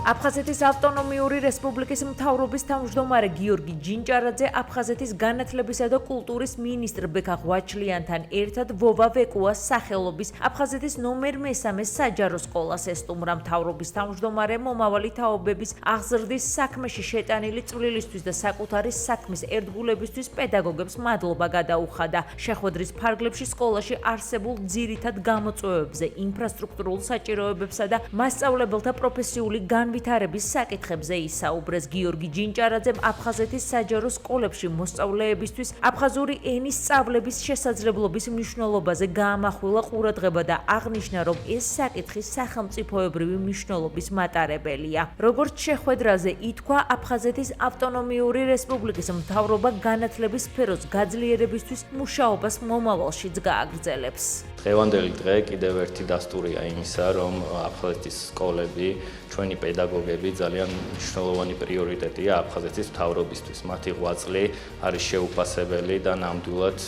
აფხაზეთის ავტონომიური რესპუბლიკის მთავრობის თავმჯდომარე გიორგი ჯინჭარაძე აფხაზეთის განათლებისა და კულტურის მინისტრ ბექა ღვაჩლიანთან ერთად ვოვა ვეკუას სახელობის აფხაზეთის ნომერ მესამე საჯარო სკოლას ესტუმრა. მთავრობის თავმჯდომარე მომავალი თაობების აღზრდის საქმეში შეტანილი წვლილისთვის და საკუთარი საქმის ერთგულებისთვის პედაგოგებს მადლობა გადაუხადა. შეხვედრის ფარგლებში სკოლაში არსებულ ძირითად გამოწვევებზე, ინფრასტრუქტურულ საჭიროებებსა და მასწავლებელთა პროფესიული განვითარების საკითხებზე ისაუბრეს. გიორგი ჯინჭარაძემ აფხაზეთის საჯარო სკოლებში მოსწავლეებისთვის აფხაზური ენის სწავლების შესაძლებლობის მნიშვნელობაზე გაამახვილა ყურადღება და აღნიშნა, რომ ეს საკითხი სახელმწიფოებრივი მნიშვნელობის მატარებელია. როგორც შეხვედრაზე ითქვა, აფხაზეთის ავტონომიური რესპუბლიკის მთავრობა განათლების სფეროს გაძლიერებისთვის მუშაობას მომავალშიც გააგრძელებს. დღევანდელი დღე კიდევ ერთი დასტურია იმისა, რომ აფხაზეთის სკოლები, ჩვენი პედაგოგები ძალიან მნიშვნელოვანი პრიორიტეტია აფხაზეთის მთავრობისთვის. მათი ღვაწლი არის შეუფასებელი და ნამდვილად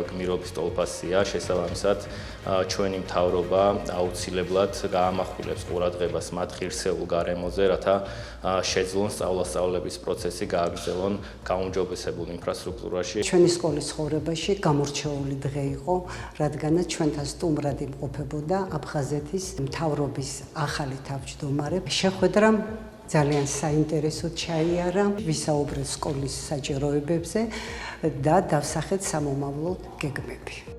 გმირობის ტოლფასია. შესაბამისად, ჩვენი მთავრობა აუცილებლად გაამახვილებს ყურადღებას მათ ღირსეულ გარემოზე, რათა შეძლონ სწავლა-სწავლების პროცესი გააგრძელონ გაუმჯობესებულ ინფრასტრუქტურაში. ჩვენი სკოლის ცხოვრებაში გამორჩეული დღე იყო, რადგანაც ჩვენთან სტუმრად იმყოფებოდა აფხაზეთის მთავრობის ახალი თავმჯდომარე. შეხვედრამ ძალიან საინტერესო ჩაიარა, ვისაუბრეთ სკოლის საჭიროებებზე და დავსახეთ სამომავლო გეგმები.